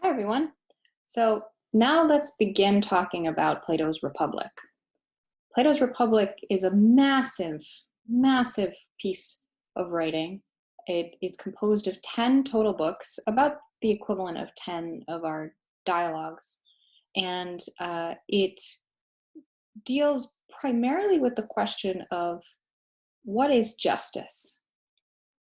Hi, everyone. So now let's begin talking about Plato's Republic. Plato's Republic is a massive, massive piece of writing. It is composed of 10 total books, about the equivalent of 10 of our dialogues. And it deals primarily with the question of what is justice?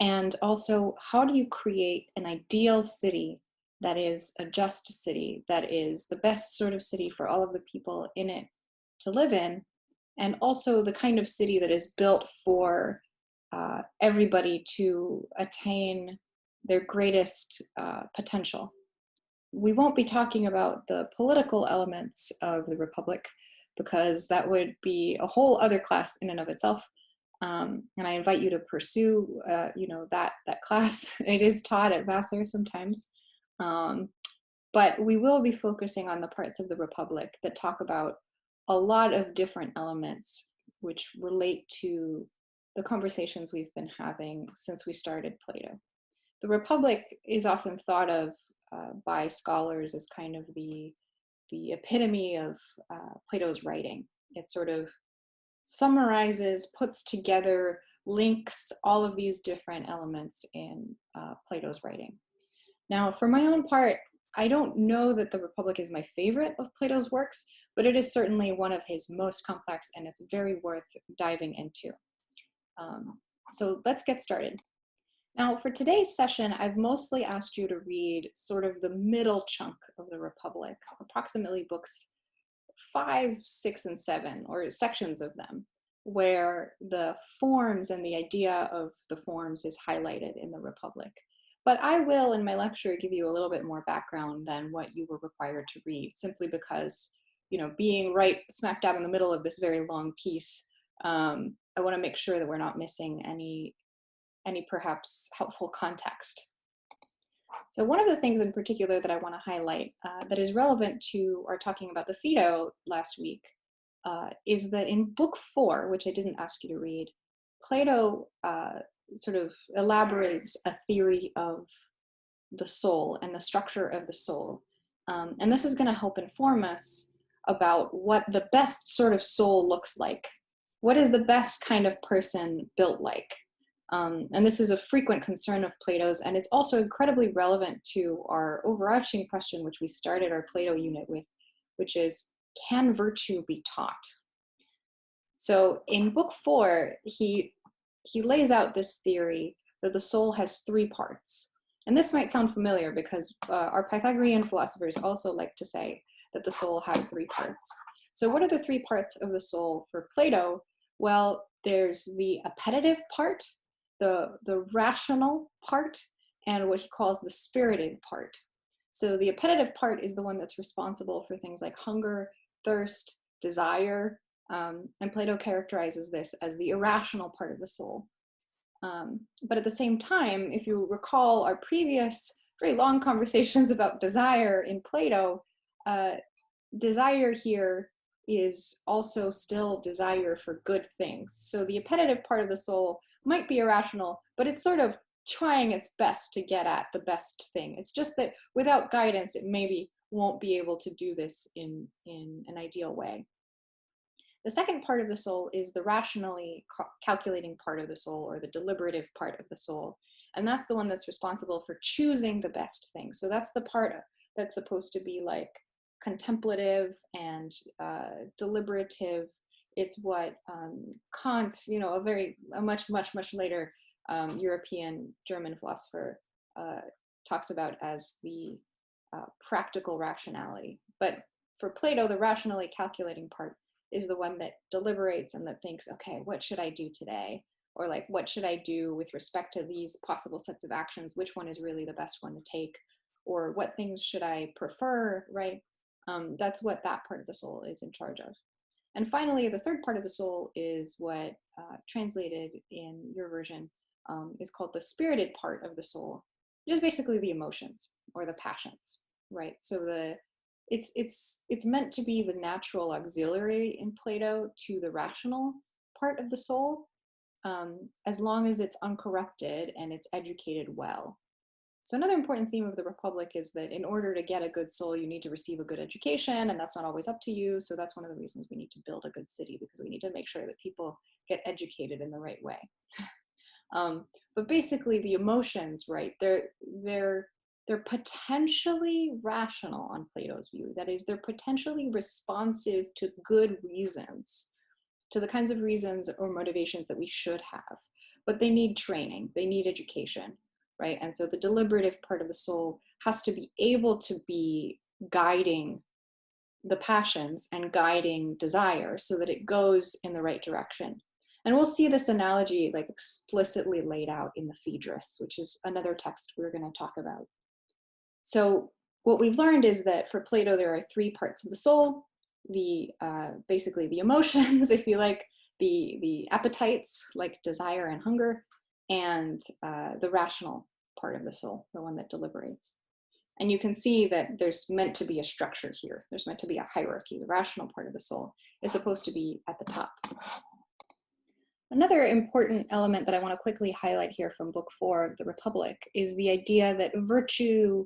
And also, how do you create an ideal city that is a just city, that is the best sort of city for all of the people in it to live in, and also the kind of city that is built for everybody to attain their greatest potential. We won't be talking about the political elements of the Republic because that would be a whole other class in and of itself. And I invite you to pursue, that class. It is taught at Vassar sometimes. But we will be focusing on the parts of the Republic that talk about a lot of different elements which relate to the conversations we've been having since we started Plato. The Republic is often thought of by scholars as kind of the epitome of Plato's writing. It sort of summarizes, puts together, links all of these different elements in Plato's writing. Now, for my own part, I don't know that the Republic is my favorite of Plato's works, but it is certainly one of his most complex, and it's very worth diving into. So let's get started. Now, for today's session, I've mostly asked you to read sort of the middle chunk of the Republic, approximately books 5, 6, and 7, or sections of them, where the forms and the idea of the forms is highlighted in the Republic. But I will, in my lecture, give you a little bit more background than what you were required to read, simply because, being right smack dab in the middle of this very long piece, I want to make sure that we're not missing any perhaps helpful context. So one of the things in particular that I want to highlight that is relevant to our talking about the Phaedo last week is that in book 4, which I didn't ask you to read, Plato sort of elaborates a theory of the soul and the structure of the soul. And this is going to help inform us about what the best sort of soul looks like. What is the best kind of person built like? And this is a frequent concern of Plato's, and it's also incredibly relevant to our overarching question, which we started our Plato unit with, which is, can virtue be taught? So in book 4, he lays out this theory that the soul has 3 parts. And this might sound familiar because our Pythagorean philosophers also like to say that the soul had 3 parts. So what are the 3 parts of the soul for Plato? Well, there's the appetitive part, the rational part, and what he calls the spirited part. So the appetitive part is the one that's responsible for things like hunger, thirst, desire, and Plato characterizes this as the irrational part of the soul. But at the same time, if you recall our previous very long conversations about desire in Plato, desire here is also still desire for good things. So the appetitive part of the soul might be irrational, but it's sort of trying its best to get at the best thing. It's just that without guidance, it maybe won't be able to do this in an ideal way. The second part of the soul is the rationally calculating part of the soul, or the deliberative part of the soul. And that's the one that's responsible for choosing the best thing. So that's the part that's supposed to be like contemplative and deliberative. It's what Kant, a much later European German philosopher talks about as the practical rationality. But for Plato, the rationally calculating part is the one that deliberates and that thinks, okay, what should I do today? Or like, what should I do with respect to these possible sets of actions? Which one is really the best one to take? Or what things should I prefer, right? That's what that part of the soul is in charge of. And finally, the third part of the soul is what translated in your version is called the spirited part of the soul, which is basically the emotions or the passions, right? So it's meant to be the natural auxiliary in Plato to the rational part of the soul, as long as it's uncorrupted and it's educated well. So another important theme of the Republic is that in order to get a good soul, you need to receive a good education, and that's not always up to you. So that's one of the reasons we need to build a good city, because we need to make sure that people get educated in the right way. Um, but basically, the emotions, right? They're potentially rational on Plato's view. That is, they're potentially responsive to good reasons, to the kinds of reasons or motivations that we should have. But they need training, they need education, right? And so the deliberative part of the soul has to be able to be guiding the passions and guiding desire so that it goes in the right direction. And we'll see this analogy like explicitly laid out in the Phaedrus, which is another text we're going to talk about. So what we've learned is that for Plato, there are three parts of the soul: the basically the emotions, if you like, the appetites like desire and hunger, and the rational part of the soul, the one that deliberates. And you can see that there's meant to be a structure here. There's meant to be a hierarchy. The rational part of the soul is supposed to be at the top. Another important element that I want to quickly highlight here from Book 4 of the Republic is the idea that virtue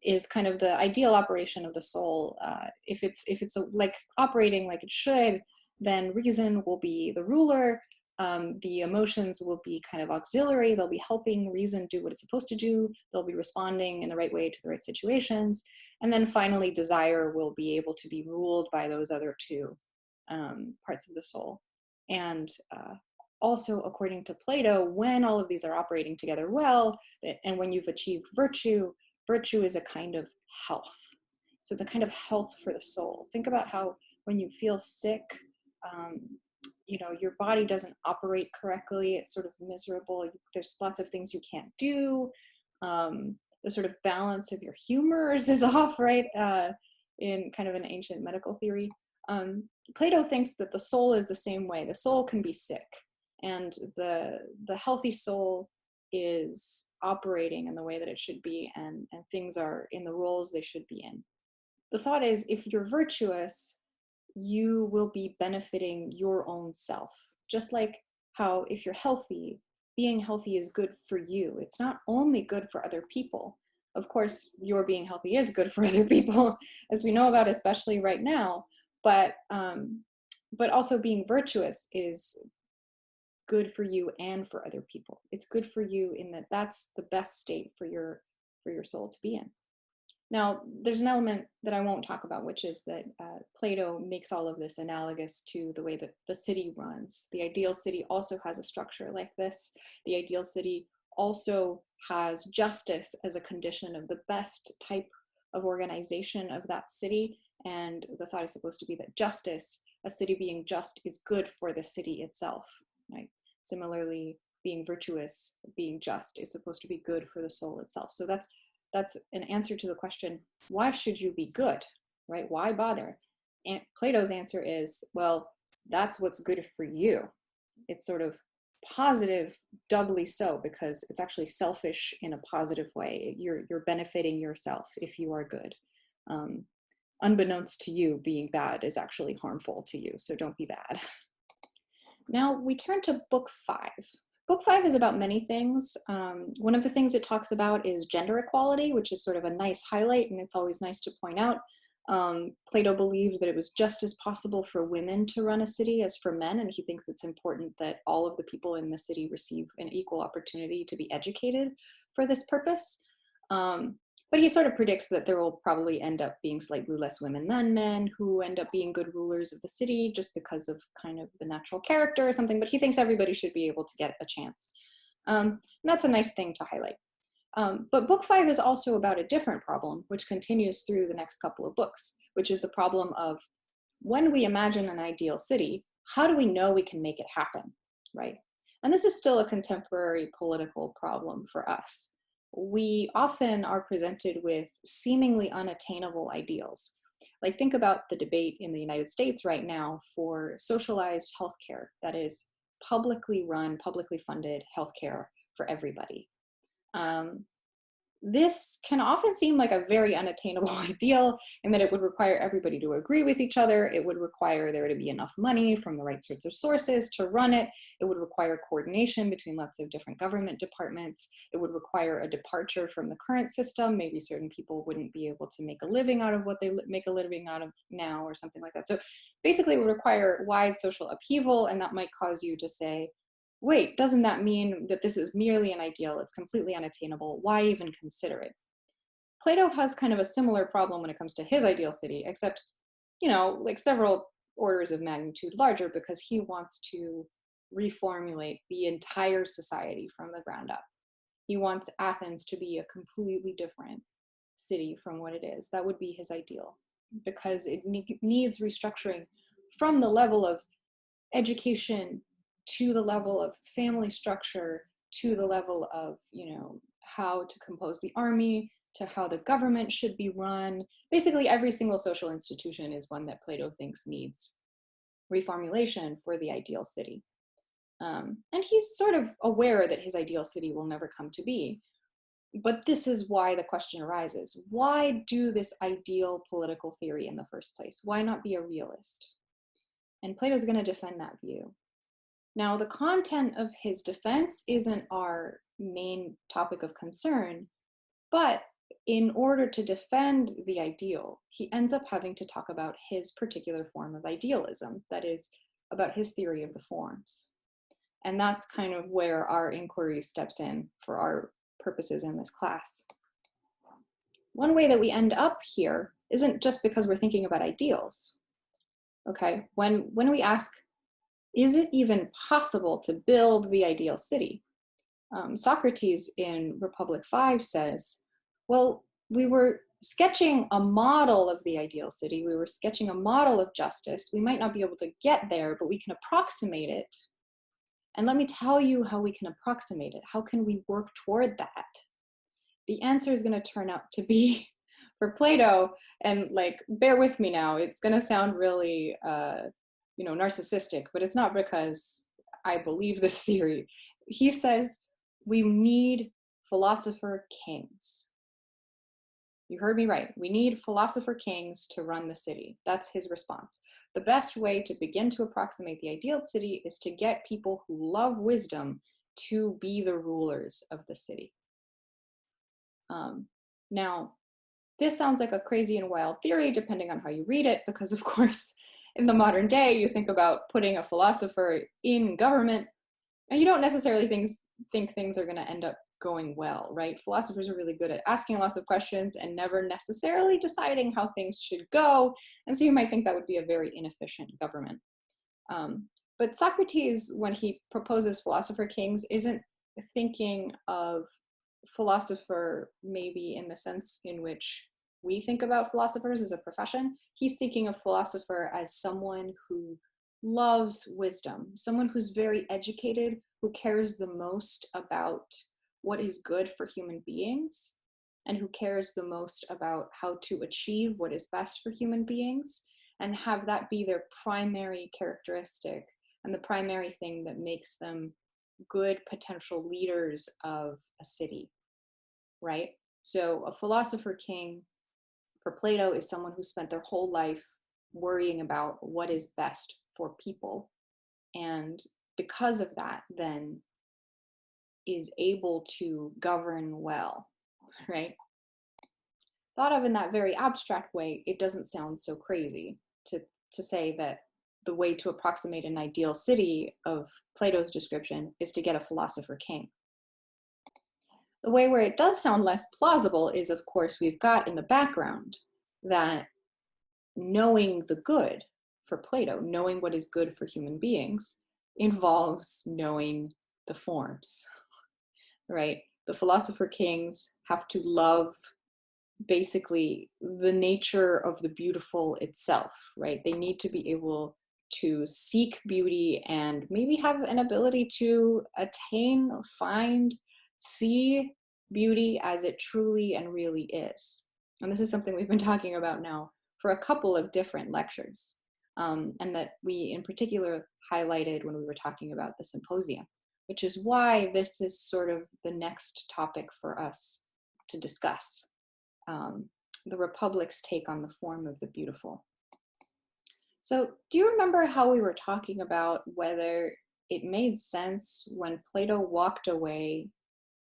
is kind of the ideal operation of the soul. If it's like operating like it should, then reason will be the ruler. The emotions will be kind of auxiliary. They'll be helping reason do what it's supposed to do. They'll be responding in the right way to the right situations. And then finally, desire will be able to be ruled by those other two parts of the soul. And also, according to Plato, when all of these are operating together well, and when you've achieved virtue, virtue is a kind of health. So it's a kind of health for the soul. Think about how when you feel sick, um, your body doesn't operate correctly. It's sort of miserable. There's lots of things you can't do. The sort of balance of your humors is off, right? In kind of an ancient medical theory. Plato thinks that the soul is the same way. The soul can be sick, and the healthy soul is operating in the way that it should be, and things are in the roles they should be in. The thought is, if you're virtuous, you will be benefiting your own self. Just like how if you're healthy, being healthy is good for you. It's not only good for other people. Of course, your being healthy is good for other people, as we know about, especially right now. But also being virtuous is good for you and for other people. It's good for you in that that's the best state for your soul to be in. Now, there's an element that I won't talk about, which is that Plato makes all of this analogous to the way that the city runs. The ideal city also has a structure like this. The ideal city also has justice as a condition of the best type of organization of that city. And the thought is supposed to be that justice, a city being just, is good for the city itself, right? Similarly, being virtuous, being just, is supposed to be good for the soul itself. So that's an answer to the question, why should you be good, right? Why bother? And Plato's answer is, well, that's what's good for you. It's sort of positive, doubly so, because it's actually selfish in a positive way. You're benefiting yourself if you are good. Unbeknownst to you, being bad is actually harmful to you, so don't be bad. Now we turn to Book 5. Book 5 is about many things. One of the things it talks about is gender equality, which is sort of a nice highlight, and it's always nice to point out. Plato believed that it was just as possible for women to run a city as for men, and he thinks it's important that all of the people in the city receive an equal opportunity to be educated for this purpose. But he sort of predicts that there will probably end up being slightly less women than men who end up being good rulers of the city just because of kind of the natural character or something, but he thinks everybody should be able to get a chance. And that's a nice thing to highlight. But Book 5 is also about a different problem, which continues through the next couple of books, which is the problem of when we imagine an ideal city, how do we know we can make it happen, right? And this is still a contemporary political problem for us. We often are presented with seemingly unattainable ideals. Like, think about the debate in the United States right now for socialized healthcare, that is publicly run, publicly funded healthcare for everybody. This can often seem like a very unattainable ideal, in that it would require everybody to agree with each other. It would require there to be enough money from the right sorts of sources to run it. It would require coordination between lots of different government departments. It would require a departure from the current system. Maybe certain people wouldn't be able to make a living out of what they make a living out of now, or something like that. So basically, it would require wide social upheaval, and that might cause you to say, wait, doesn't that mean that this is merely an ideal? It's completely unattainable. Why even consider it? Plato has kind of a similar problem when it comes to his ideal city, except, like several orders of magnitude larger, because he wants to reformulate the entire society from the ground up. He wants Athens to be a completely different city from what it is. That would be his ideal, because it needs restructuring from the level of education to the level of family structure, to the level of, how to compose the army, to how the government should be run. Basically, every single social institution is one that Plato thinks needs reformulation for the ideal city. And he's sort of aware that his ideal city will never come to be. But this is why the question arises. Why do this ideal political theory in the first place? Why not be a realist? And Plato's going to defend that view. Now, the content of his defense isn't our main topic of concern, but in order to defend the ideal, he ends up having to talk about his particular form of idealism, that is, about his theory of the forms. And that's kind of where our inquiry steps in for our purposes in this class. One way that we end up here isn't just because we're thinking about ideals. Okay, when we ask, is it even possible to build the ideal city? Socrates in Republic 5 says, well, we were sketching a model of the ideal city. We were sketching a model of justice. We might not be able to get there, but we can approximate it. And let me tell you how we can approximate it. How can we work toward that? The answer is going to turn out to be, for Plato, and bear with me now, it's going to sound really narcissistic, but it's not because I believe this theory. He says we need philosopher kings. You heard me right. We need philosopher kings to run the city. That's his response. The best way to begin to approximate the ideal city is to get people who love wisdom to be the rulers of the city. Now, this sounds like a crazy and wild theory, depending on how you read it, because of course, in the modern day, you think about putting a philosopher in government, and you don't necessarily think things are going to end up going well, right? Philosophers are really good at asking lots of questions and never necessarily deciding how things should go, and so you might think that would be a very inefficient government. But Socrates, when he proposes philosopher kings, isn't thinking of philosopher maybe in the sense in which we think about philosophers as a profession. He's thinking of philosopher as someone who loves wisdom, someone who's very educated, who cares the most about what is good for human beings, and who cares the most about how to achieve what is best for human beings, and have that be their primary characteristic and the primary thing that makes them good potential leaders of a city, right? So a philosopher king for Plato is someone who spent their whole life worrying about what is best for people, and because of that then is able to govern well, right? Thought of in that very abstract way, it doesn't sound so crazy to say that the way to approximate an ideal city of Plato's description is to get a philosopher king. The way where it does sound less plausible is, of course, we've got in the background that knowing the good for Plato, knowing what is good for human beings, involves knowing the forms, right? The philosopher kings have to love basically the nature of the beautiful itself, right? They need to be able to seek beauty and maybe have an ability to attain, find, see beauty as it truly and really is. And this is something we've been talking about now for a couple of different lectures, and that we in particular highlighted when we were talking about the symposium, which is why this is sort of the next topic for us to discuss the Republic's take on the form of the beautiful. So do you remember how we were talking about whether it made sense when Plato walked away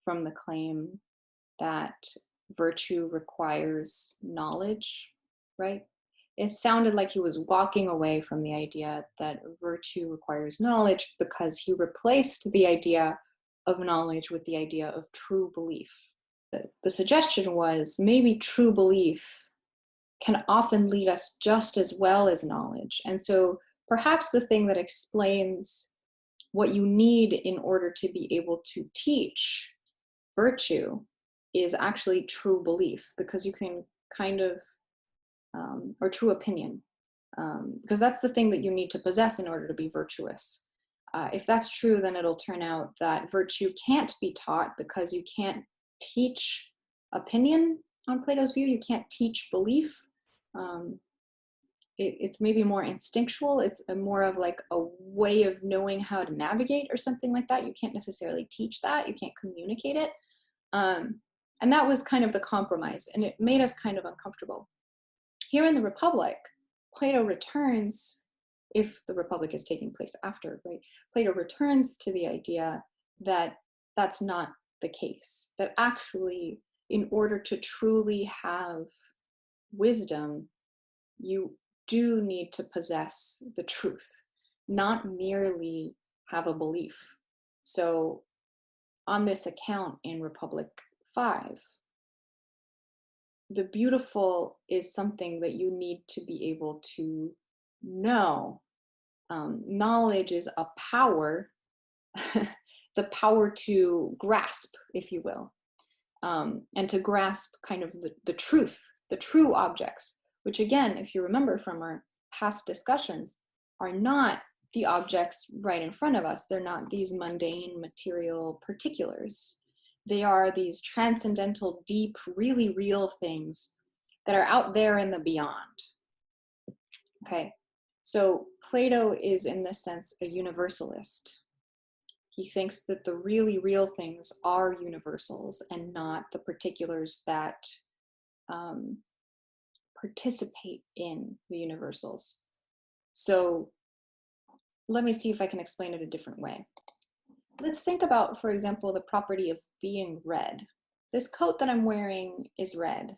from the claim that virtue requires knowledge, right? It sounded like he was walking away from the idea that virtue requires knowledge because he replaced the idea of knowledge with the idea of true belief. The suggestion was maybe true belief can often lead us just as well as knowledge. And so perhaps the thing that explains what you need in order to be able to teach virtue is actually true belief, because you can kind of, or true opinion, because that's the thing that you need to possess in order to be virtuous. If that's true, then it'll turn out that virtue can't be taught, because you can't teach opinion on Plato's view. You can't teach belief. It's maybe more instinctual. It's more of like a way of knowing how to navigate or something like that. You can't necessarily teach that. You can't communicate it. And that was kind of the compromise, and it made us kind of uncomfortable. Here in the Republic, Plato returns, if the Republic is taking place after, right? Plato returns to the idea that that's not the case, that actually, in order to truly have wisdom, you do need to possess the truth, not merely have a belief. So on this account in Republic 5, the beautiful is something that you need to be able to know. Knowledge is a power. It's a power to grasp, if you will, and to grasp kind of the truth, the true objects, which again, if you remember from our past discussions, are not the objects right in front of us. They're not these mundane material particulars. They are these transcendental, deep, really real things that are out there in the beyond. Okay, so Plato is, in this sense, a universalist. He thinks that the really real things are universals and not the particulars that participate in the universals. So let me see if I can explain it a different way. Let's think about, for example, the property of being red. This coat that I'm wearing is red,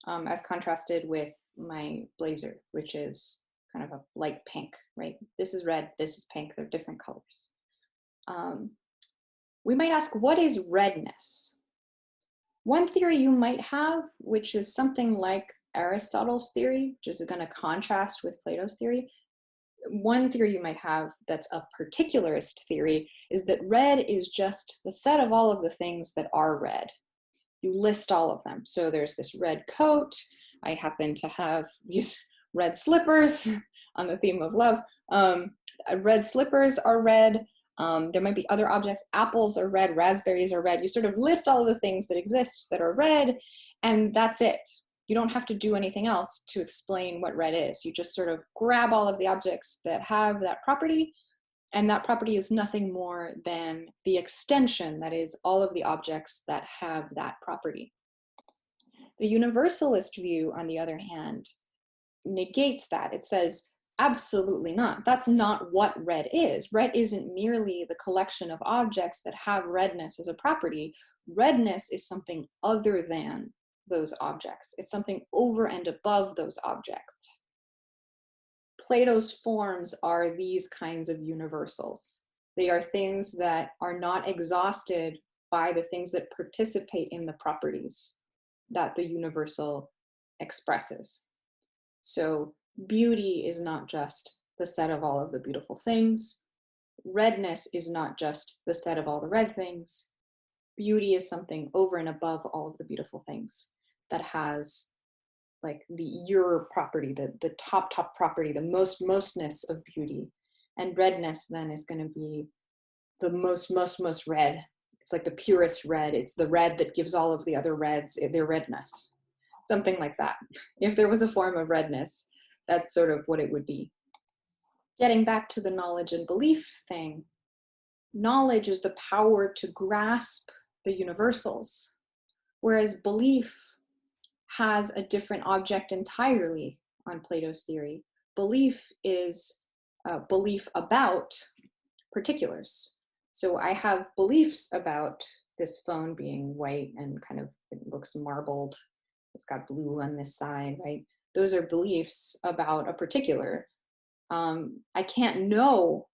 as contrasted with my blazer, which is kind of a light pink, right? This is red, this is pink, they're different colors. We might ask, what is redness? One theory you might have, which is something like Aristotle's theory, which is going to contrast with Plato's theory. One theory you might have that's a particularist theory is that red is just the set of all of the things that are red. You list all of them. So there's this red coat. I happen to have these red slippers on the theme of love. Red slippers are red. There might be other objects. Apples are red, raspberries are red. You sort of list all of the things that exist that are red, and that's it. You don't have to do anything else to explain what red is. You just sort of grab all of the objects that have that property, and that property is nothing more than the extension, that is, all of the objects that have that property. The universalist view, on the other hand, negates that. It says, absolutely not. That's not what red is. Red isn't merely the collection of objects that have redness as a property. Redness is something other than those objects. It's something over and above those objects. Plato's forms are these kinds of universals. They are things that are not exhausted by the things that participate in the properties that the universal expresses. So beauty is not just the set of all of the beautiful things. Redness is not just the set of all the red things. Beauty is something over and above all of the beautiful things that has like your property, the top property, the mostness of beauty. And redness then is going to be the most red. It's like the purest red. It's the red that gives all of the other reds their redness. Something like that. If there was a form of redness, that's sort of what it would be. Getting back to the knowledge and belief thing, knowledge is the power to grasp the universals. whereas belief has a different object entirely on Plato's theory. Belief is belief about particulars. So I have beliefs about this phone being white and kind of, it looks marbled. It's got blue on this side, right? Those are beliefs about a particular. I can't know,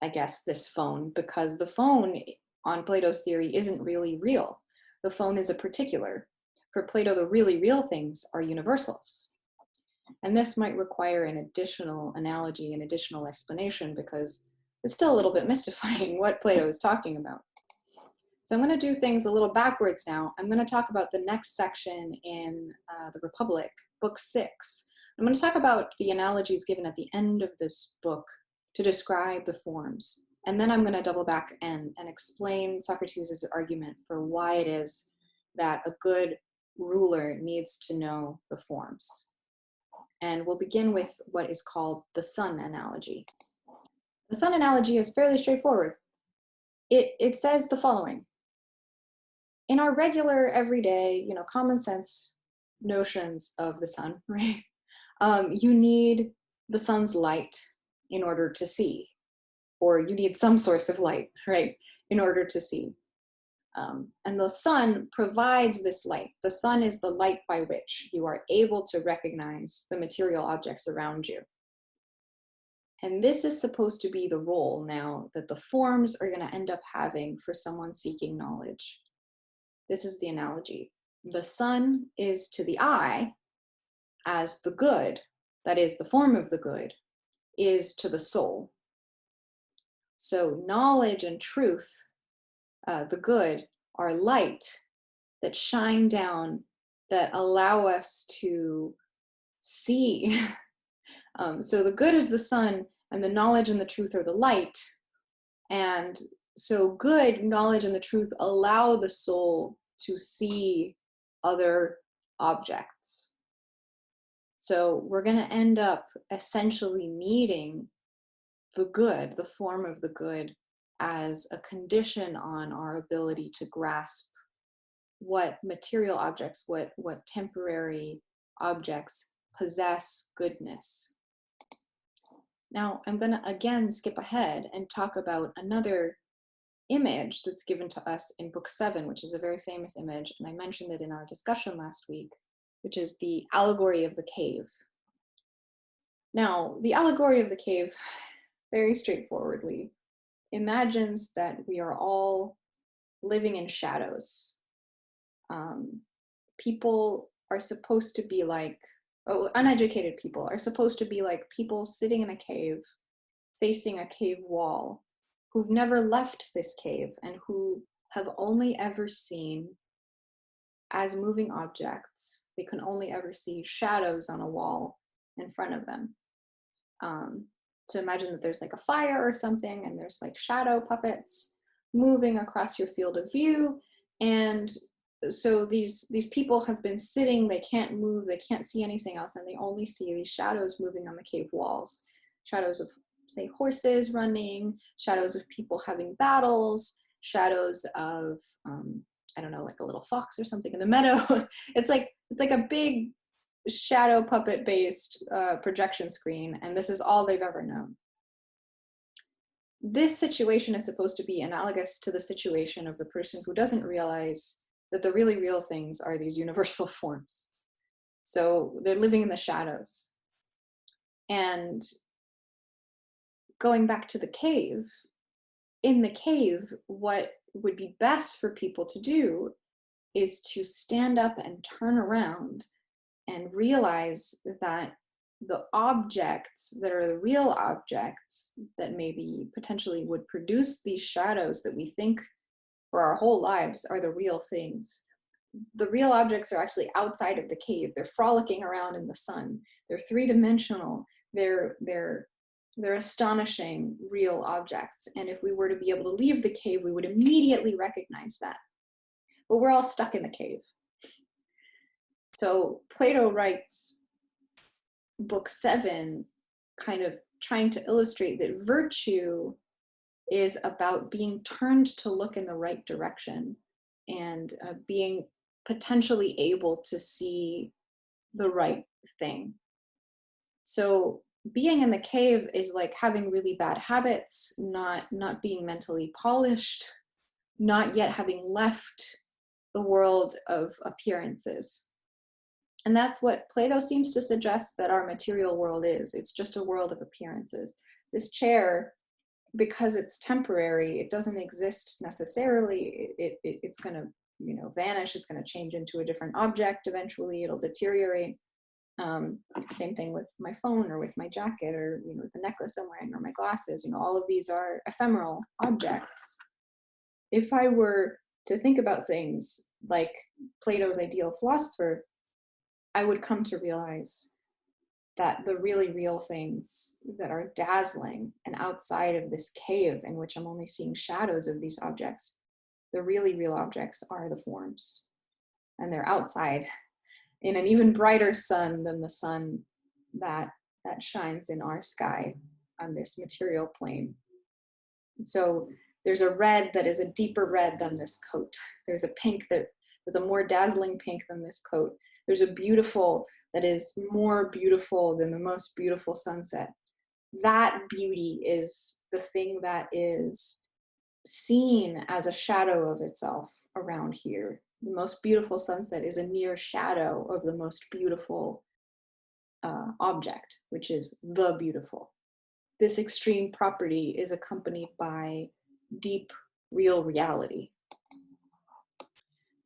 I guess, this phone, because the phone on Plato's theory isn't really real. The phone is a particular. For Plato, the really real things are universals. And this might require an additional analogy, an additional explanation, because it's still a little bit mystifying what Plato is talking about. So I'm going to do things a little backwards now. I'm going to talk about the next section in the Republic, Book 6. I'm going to talk about the analogies given at the end of this book to describe the forms. And then I'm going to double back and explain Socrates' argument for why it is that a good ruler needs to know the forms. And we'll begin with what is called the sun analogy. The sun analogy is fairly straightforward. It says the following. In our regular, everyday, common sense notions of the sun, right? You need the sun's light in order to see, or you need some source of light, right, in order to see. And the sun provides this light. The sun is the light by which you are able to recognize the material objects around you. And this is supposed to be the role now that the forms are going to end up having for someone seeking knowledge. This is the analogy. The sun is to the eye as the good, that is, the form of the good, is to the soul. So knowledge and truth, the good, are light that shine down, that allow us to see. So the good is the sun, and the knowledge and the truth are the light. And so good, knowledge, and the truth allow the soul to see other objects. So we're going to end up essentially needing the good, the form of the good, as a condition on our ability to grasp what material objects, what temporary objects possess goodness. Now, I'm going to again skip ahead and talk about another image that's given to us in Book 7, which is a very famous image, and I mentioned it in our discussion last week, which is the allegory of the cave. Now, the allegory of the cave, very straightforwardly, imagines that we are all living in shadows. People are supposed to be like, uneducated people are supposed to be like people sitting in a cave, facing a cave wall, who've never left this cave and who have only ever seen, as moving objects, they can only ever see shadows on a wall in front of them. So imagine that there's like a fire or something, and there's like shadow puppets moving across your field of view. And so these people have been sitting, they can't move, they can't see anything else, and they only see these shadows moving on the cave walls. Shadows of, say, horses running, shadows of people having battles, shadows of, I don't know, like a little fox or something in the meadow. It's like a big shadow puppet based projection screen, and this is all they've ever known. This situation is supposed to be analogous to the situation of the person who doesn't realize that the really real things are these universal forms. So they're living in the shadows. And going back to the cave, in the cave, what would be best for people to do is to stand up and turn around and realize that the objects that are the real objects that maybe potentially would produce these shadows that we think for our whole lives are the real things. The real objects are actually outside of the cave. They're frolicking around in the sun. They're three-dimensional. They're astonishing real objects. And if we were to be able to leave the cave, we would immediately recognize that. But we're all stuck in the cave. So Plato writes Book 7 kind of trying to illustrate that virtue is about being turned to look in the right direction. and being potentially able to see the right thing. So being in the cave is like having really bad habits, not being mentally polished, not yet having left the world of appearances. And that's what Plato seems to suggest that our material world is. It's just a world of appearances. This chair, because it's temporary, it doesn't exist necessarily. It's going to, vanish. It's going to change into a different object eventually. It'll deteriorate. Same thing with my phone or with my jacket or with the necklace I'm wearing or my glasses. All of these are ephemeral objects. If I were to think about things like Plato's ideal philosopher, I would come to realize that the really real things that are dazzling and outside of this cave in which I'm only seeing shadows of these objects, the really real objects are the forms. And they're outside in an even brighter sun than the sun that shines in our sky on this material plane. So there's a red that is a deeper red than this coat. There's a pink that is a more dazzling pink than this coat. There's a beautiful that is more beautiful than the most beautiful sunset. That beauty is the thing that is seen as a shadow of itself around here. The most beautiful sunset is a mere shadow of the most beautiful object, which is the beautiful. This extreme property is accompanied by deep, real reality.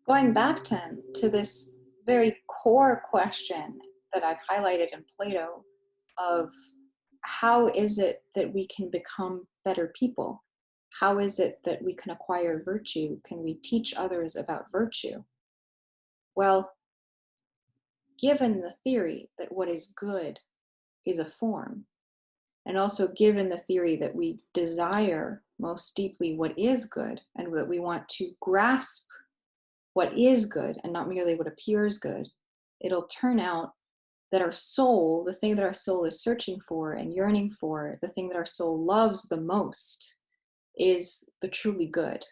Going back then to this very core question that I've highlighted in Plato of how is it that we can become better people? How is it that we can acquire virtue? Can we teach others about virtue? Well, given the theory that what is good is a form, and also given the theory that we desire most deeply what is good, and that we want to grasp what is good and not merely what appears good, it'll turn out that our soul, the thing that our soul is searching for and yearning for, the thing that our soul loves the most, is the truly good.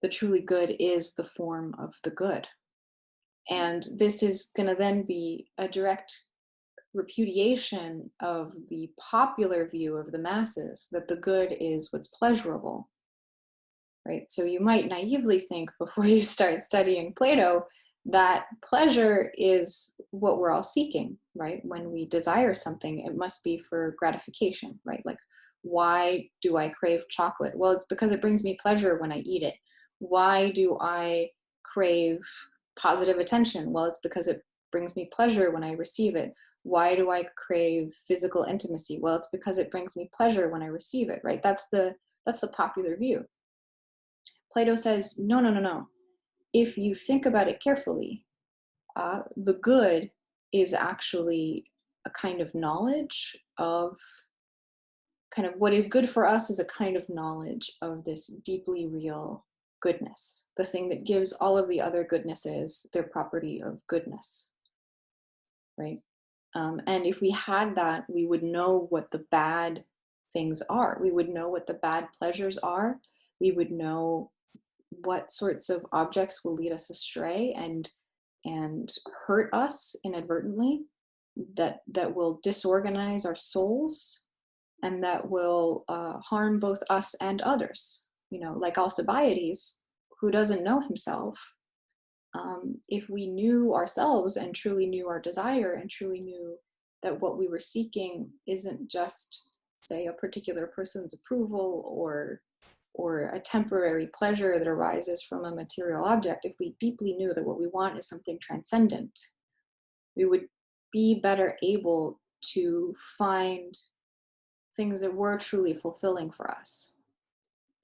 The truly good is the form of the good. And this is going to then be a direct repudiation of the popular view of the masses that the good is what's pleasurable, right? So you might naively think before you start studying Plato that pleasure is what we're all seeking, right? When we desire something, it must be for gratification, right? Like, why do I crave chocolate? Well, it's because it brings me pleasure when I eat it. Why do I crave positive attention? Well, it's because it brings me pleasure when I receive it. Why do I crave physical intimacy? Well, it's because it brings me pleasure when I receive it, right? That's the popular view. Plato says, no, no, no, no. If you think about it carefully, the good is actually a kind of knowledge of kind of what is good for us is a kind of knowledge of this deeply real goodness, the thing that gives all of the other goodnesses their property of goodness, right? And if we had that, we would know what the bad things are. We would know what the bad pleasures are. We would know what sorts of objects will lead us astray and hurt us inadvertently, that will disorganize our souls, and that will harm both us and others. Like Alcibiades, who doesn't know himself, if we knew ourselves and truly knew our desire and truly knew that what we were seeking isn't just, say, a particular person's approval or a temporary pleasure that arises from a material object, if we deeply knew that what we want is something transcendent, we would be better able to find things that were truly fulfilling for us.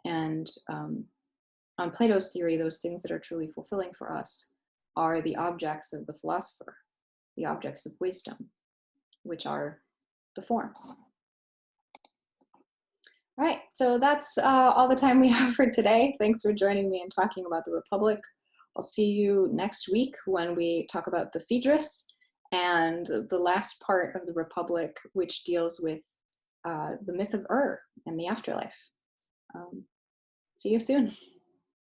And on Plato's theory, those things that are truly fulfilling for us are the objects of the philosopher, the objects of wisdom, which are the forms. All right, so that's all the time we have for today. Thanks for joining me and talking about the Republic. I'll see you next week when we talk about the Phaedrus and the last part of the Republic, which deals with the myth of and the afterlife. See you soon.